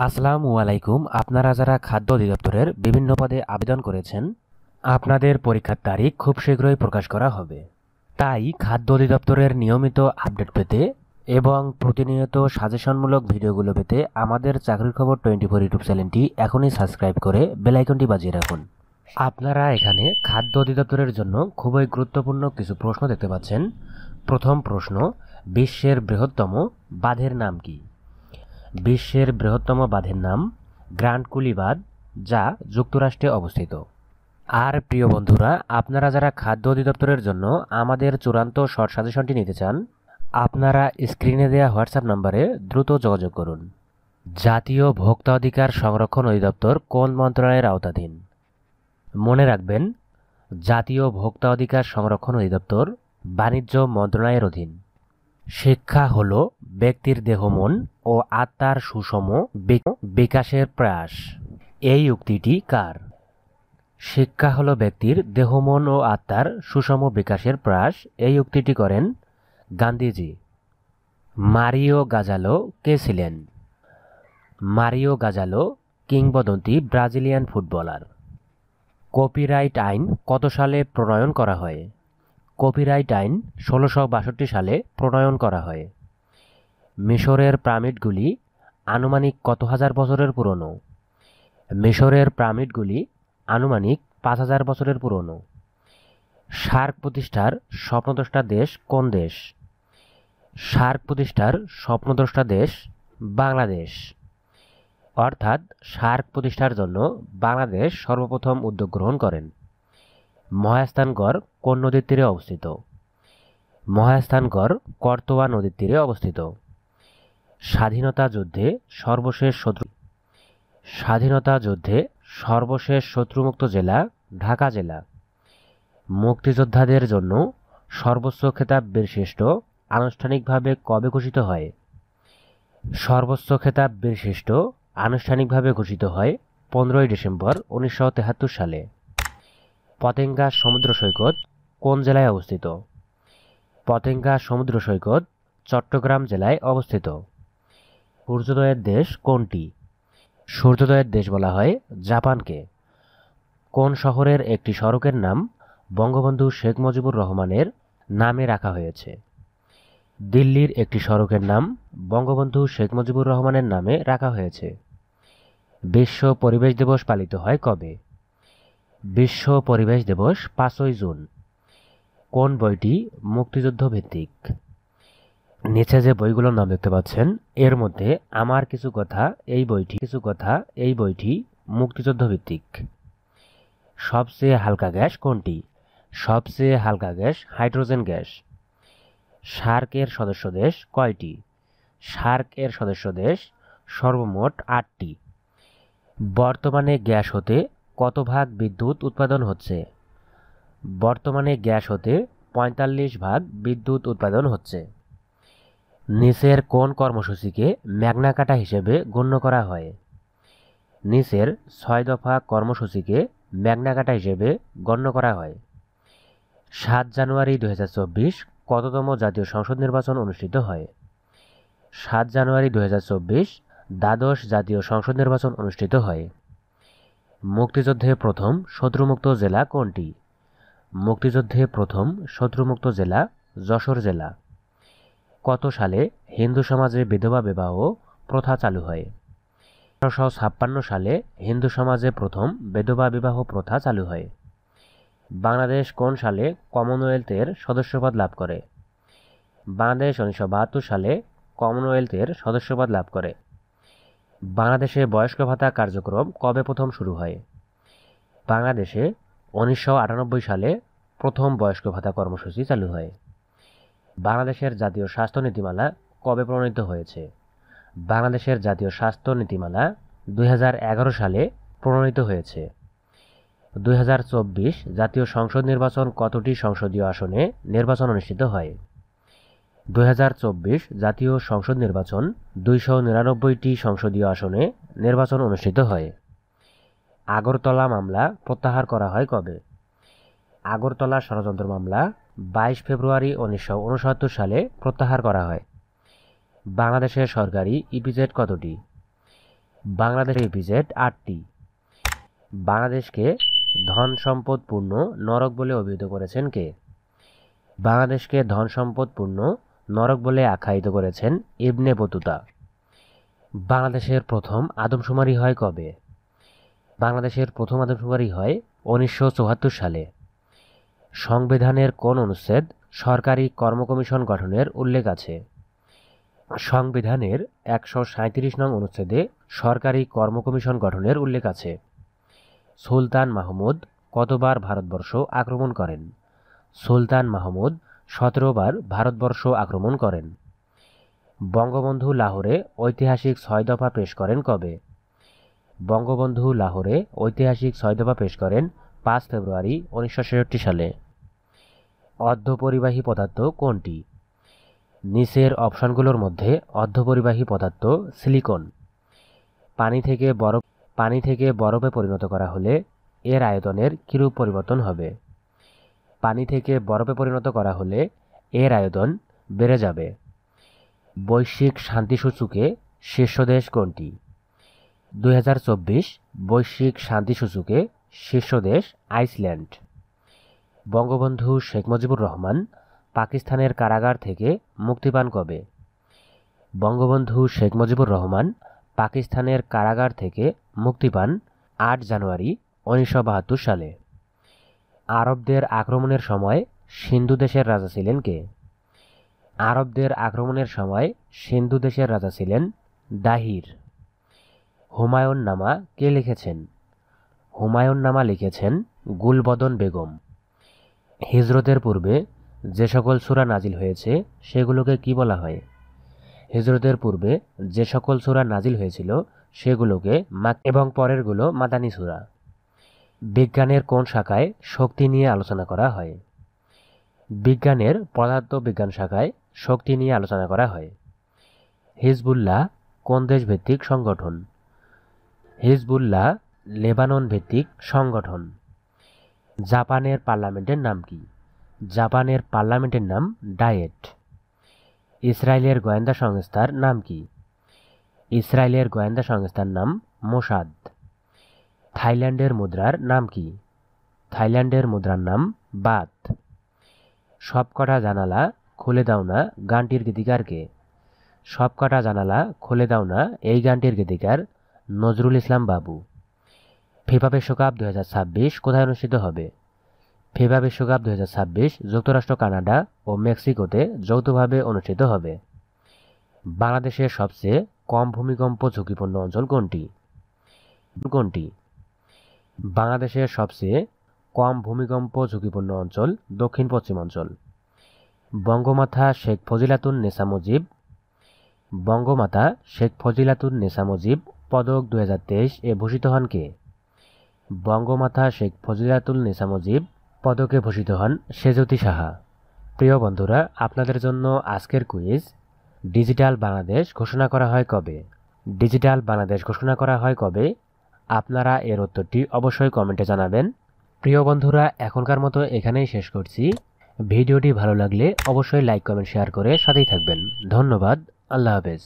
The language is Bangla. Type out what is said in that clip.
আসসালামু আলাইকুম। আপনারা যারা খাদ্য অধিদপ্তরের বিভিন্ন পদে আবেদন করেছেন, আপনাদের পরীক্ষার তারিখ খুব শীঘ্রই প্রকাশ করা হবে। তাই খাদ্য অধিদপ্তরের নিয়মিত আপডেট পেতে এবং প্রতিনিয়ত সাজেশনমূলক ভিডিওগুলো পেতে আমাদের চাকরির খবর 24 ইউটিউব চ্যানেলটি এখনই সাবস্ক্রাইব করে বেল আইকনটি বাজিয়ে রাখুন। আপনারা এখানে খাদ্য অধিদপ্তরের জন্য খুবই গুরুত্বপূর্ণ কিছু প্রশ্ন দেখতে পাচ্ছেন। প্রথম প্রশ্ন, বিশ্বের বৃহত্তম বাঁধের নাম কি? বিশ্বের বৃহত্তম বাঁধের নাম গ্র্যান্ড কুলি বাঁধ, যা যুক্তরাষ্ট্রে অবস্থিত। আর প্রিয় বন্ধুরা, আপনারা যারা খাদ্য অধিদপ্তরের জন্য আমাদের চূড়ান্ত শর্ট সাজেশনটি নিতে চান, আপনারা স্ক্রিনে দেওয়া হোয়াটসঅ্যাপ নম্বরে দ্রুত যোগাযোগ করুন। জাতীয় ভোক্তা অধিকার সংরক্ষণ অধিদপ্তর কোন মন্ত্রণালয়ের আওতাধীন? মনে রাখবেন, জাতীয় ভোক্তা অধিকার সংরক্ষণ অধিদপ্তর বাণিজ্য মন্ত্রণালয়ের অধীন। শিক্ষা হল ব্যক্তির দেহ, মন ও আত্মার সুষম বিকাশের প্রয়াস। এই উক্তিটি কার? শিক্ষা হল ব্যক্তির দেহ, মন ও আত্মার সুষম বিকাশের প্রয়াস। এই উক্তিটি করেন গান্ধীজি। মারিও গাজালো কে ছিলেন? মারিও গাজালো কিংবদন্তি ব্রাজিলিয়ান ফুটবলার। কপিরাইট আইন কত সালে প্রণয়ন করা হয়? কপিরাইট আইন 1662 সালে প্রণয়ন করা হয়। মিশরের পিরামিডগুলি আনুমানিক কত হাজার বছরের পুরনো? মিশরের পিরামিডগুলি আনুমানিক 5000 বছরের পুরনো। সার্ক প্রতিষ্ঠার স্বপ্নদ্রষ্টা দেশ কোন দেশ? সার্ক প্রতিষ্ঠার স্বপ্নদ্রষ্টা দেশ বাংলাদেশ। অর্থাৎ সার্ক প্রতিষ্ঠার জন্য বাংলাদেশ সর্বপ্রথম উদ্যোগ গ্রহণ করেন। মহাস্থানগড় কোন নদীর তীরে অবস্থিত? মহাস্থানগড় করতোয়া নদীর তীরে অবস্থিত। স্বাধীনতা যুদ্ধে সর্বশেষ শত্রু স্বাধীনতা যুদ্ধে সর্বশেষ শত্রুমুক্ত জেলা ঢাকা জেলা। মুক্তিযোদ্ধাদের জন্য সর্বোচ্চ খেতাব বীরশ্রেষ্ঠ আনুষ্ঠানিকভাবে কবে ঘোষিত হয়? সর্বোচ্চ খেতাব বীরশ্রেষ্ঠ আনুষ্ঠানিকভাবে ঘোষিত হয় 15 ডিসেম্বর 1973 সালে। পতেঙ্গা সমুদ্র সৈকত কোন জেলায় অবস্থিত? পতেঙ্গা সমুদ্র সৈকত চট্টগ্রাম জেলায় অবস্থিত। সূর্যোদয়ের দেশ কোনটি? সূর্যোদয়ের দেশ বলা হয় জাপানকে। কোন শহরের একটি সড়কের নাম বঙ্গবন্ধু শেখ মুজিবুর রহমানের নামে রাখা হয়েছে? দিল্লির একটি সড়কের নাম বঙ্গবন্ধু শেখ মুজিবুর রহমানের নামে রাখা হয়েছে। বিশ্ব পরিবেশ দিবস পালিত হয় কবে? বিশ্ব পরিবেশ দিবস 5ই জুন। কোন বইটি মুক্তিযুদ্ধ ভিত্তিক? নিচে যে বইগুলোর নাম দেখতে পাচ্ছেন, এর মধ্যে আমার কিছু কথা এই বইটি মুক্তিযুদ্ধ ভিত্তিক। সবচেয়ে হালকা গ্যাস কোনটি? সবচেয়ে হালকা গ্যাস হাইড্রোজেন গ্যাস। সার্কের সদস্য দেশ কয়টি? সার্কের সদস্য দেশ সর্বমোট 8টি। বর্তমানে গ্যাস হতে কত ভাগ বিদ্যুৎ উৎপাদন হচ্ছে? বর্তমানে গ্যাস হতে 45 ভাগ বিদ্যুৎ উৎপাদন হচ্ছে। নিচের কোন কর্মসূচিকে ম্যাগনা কাটা হিসেবে গণ্য করা হয়? নিচের 6 দফা কর্মসূচিকে ম্যাগনা কাটা হিসেবে গণ্য করা হয়। 7 জানুয়ারি 2024 কততম জাতীয় সংসদ নির্বাচন অনুষ্ঠিত হয়? 7 জানুয়ারি 2024 দ্বাদশ জাতীয় সংসদ নির্বাচন অনুষ্ঠিত হয়। মুক্তিযুদ্ধে প্রথম শত্রুমুক্ত জেলা কোনটি? মুক্তিযুদ্ধে প্রথম শত্রুমুক্ত জেলা যশোর জেলা। কত সালে হিন্দু সমাজে বিধবা বিবাহ প্রথা চালু হয়? 1856 সালে হিন্দু সমাজে প্রথম বিধবা বিবাহ প্রথা চালু হয়। বাংলাদেশ কোন সালে কমনওয়েলথের সদস্যপদ লাভ করে? বাংলাদেশ 1972 সালে কমনওয়েলথের সদস্যপদ লাভ করে। বাংলাদেশে বয়স্ক ভাতা কার্যক্রম কবে প্রথম শুরু হয়? বাংলাদেশে 1998 সালে প্রথম বয়স্ক ভাতা কর্মসূচি চালু হয়। বাংলাদেশের জাতীয় স্বাস্থ্য নীতিমালা কবে প্রণীত হয়েছে? বাংলাদেশের জাতীয় স্বাস্থ্য নীতিমালা 2011 সালে প্রণীত হয়েছে। 2024 জাতীয় সংসদ নির্বাচন কতটি সংসদীয় আসনে নির্বাচন অনুষ্ঠিত হয়? 2024 জাতীয় সংসদ নির্বাচন 299টি সংসদীয় আসনে নির্বাচন অনুষ্ঠিত হয়। আগরতলা মামলা প্রত্যাহার করা হয় কবে? আগরতলা ষড়যন্ত্র মামলা 22 ফেব্রুয়ারি 1969 সালে প্রত্যাহার করা হয়। বাংলাদেশের সরকারি ইপিজেড কতটি? বাংলাদেশের ইপিজেড 8টি। বাংলাদেশকে ধন সম্পদপূর্ণ নরক বলে অভিহিত করেছেন কে? বাংলাদেশকে ধন সম্পদপূর্ণ নরক বলে আখ্যায়িত করেছেন ইবনে বতুতা। বাংলাদেশের প্রথম আদমশুমারি হয় কবে? বাংলাদেশের প্রথম আদমশুমারি হয় 1974 সালে। সংবিধানের কোন অনুচ্ছেদ সরকারি কর্মকমিশন গঠনের উল্লেখ আছে? সংবিধানের 137 নং অনুচ্ছেদে সরকারি কর্মকমিশন গঠনের উল্লেখ আছে। সুলতান মাহমুদ কতবার ভারতবর্ষ আক্রমণ করেন? সুলতান মাহমুদ 17 বার ভারতবর্ষ আক্রমণ করেন। বঙ্গবন্ধু লাহোরে ঐতিহাসিক 6 দফা পেশ করেন কবে? বঙ্গবন্ধু লাহোরে ঐতিহাসিক 6 দফা পেশ করেন 5 ফেব্রুয়ারি 1966 সালে। অর্ধপরিবাহী পদার্থ কোনটি? নিচের অপশনগুলোর মধ্যে অর্ধপরিবাহী পদার্থ সিলিকন। পানি থেকে বরফে পরিণত করা হলে এর আয়তনের কিরূপ পরিবর্তন হবে? পানি থেকে বরফে পরিণত করা হলে এর আয়তন বেড়ে যাবে। বৈশ্বিক শান্তি সূচকে শীর্ষ দেশ কোনটি? 2024 বৈশ্বিক শান্তি সূচকে শীর্ষ দেশ আইসল্যান্ড। বঙ্গবন্ধু শেখ মুজিবুর রহমান পাকিস্তানের কারাগার থেকে মুক্তি পান কবে? বঙ্গবন্ধু শেখ মুজিবুর রহমান পাকিস্তানের কারাগার থেকে মুক্তি পান 8 জানুয়ারি 1972 সালে। আরবদের আক্রমণের সময় সিন্ধু দেশের রাজা ছিলেন কে? আরবদের আক্রমণের সময় সিন্ধু দেশের রাজা ছিলেন দাহির। হুমায়ুন নামা কে লিখেছেন? হুমায়ুন নামা লিখেছেন গুলবদন বেগম। হিজরতের পূর্বে যে সকল সূরা নাজিল হয়েছে সেগুলোকে কি বলা হয়? হিজরতের পূর্বে যে সকল সূরা নাজিল হয়েছিল সেগুলোকে এবং পরেরগুলো মাদানী সূরা। বিজ্ঞানের কোন শাখায় শক্তি নিয়ে আলোচনা করা হয়? বিজ্ঞানের পদার্থবিজ্ঞান শাখায় শক্তি নিয়ে আলোচনা করা হয়। হিজবুল্লাহ কোন দেশ ভিত্তিক সংগঠন? হিজবুল্লাহ লেবানন ভিত্তিক সংগঠন। জাপানের পার্লামেন্টের নাম কি? জাপানের পার্লামেন্টের নাম ডায়েট। ইসরায়েলের গোয়েন্দা সংস্থার নাম কি? ইসরায়েলের গোয়েন্দা সংস্থার নাম মোসাদ। থাইল্যান্ডের মুদ্রার নাম কি? থাইল্যান্ডের মুদ্রার নাম বাত। সবকটা জানালা খুলে দাও না গানটির গীতিকার কে? সবকটা জানালা খুলে দাও না এই গানটির গীতিকার নজরুল ইসলাম বাবু। ফিফা বিশ্বকাপ 2026 কোথায় অনুষ্ঠিত হবে? ফিফা বিশ্বকাপ 2026 যুক্তরাষ্ট্র, কানাডা ও মেক্সিকোতে যৌথভাবে অনুষ্ঠিত হবে। বাংলাদেশের সবচেয়ে কম ভূমিকম্প ঝুঁকিপূর্ণ অঞ্চল কোনটি? বাংলাদেশের সবচেয়ে কম ভূমিকম্প ঝুঁকিপূর্ণ অঞ্চল দক্ষিণ পশ্চিমাঞ্চল। বঙ্গমাতা শেখ ফজিলাতুন্নেসা মুজিব বঙ্গমাতা শেখ ফজিলাতুন্নেসা মুজিব পদক 2023 এ ভূষিত হন কে? বঙ্গমাতা শেখ ফজিলাতুন্নেসা মুজিব পদকে ভূষিত হন সেজুতি সাহা। প্রিয় বন্ধুরা, আপনাদের জন্য আজকের কুইজ, ডিজিটাল বাংলাদেশ ঘোষণা করা হয় কবে? ডিজিটাল বাংলাদেশ ঘোষণা করা হয় কবে? আপনারা এর উত্তরটি অবশ্যই কমেন্টে জানাবেন। প্রিয় বন্ধুরা, এখনকার মতো এখানেই শেষ করছি। ভিডিওটি ভালো লাগলে অবশ্যই লাইক, কমেন্ট, শেয়ার করে সাথেই থাকবেন। ধন্যবাদ। আল্লাহ হাফেজ।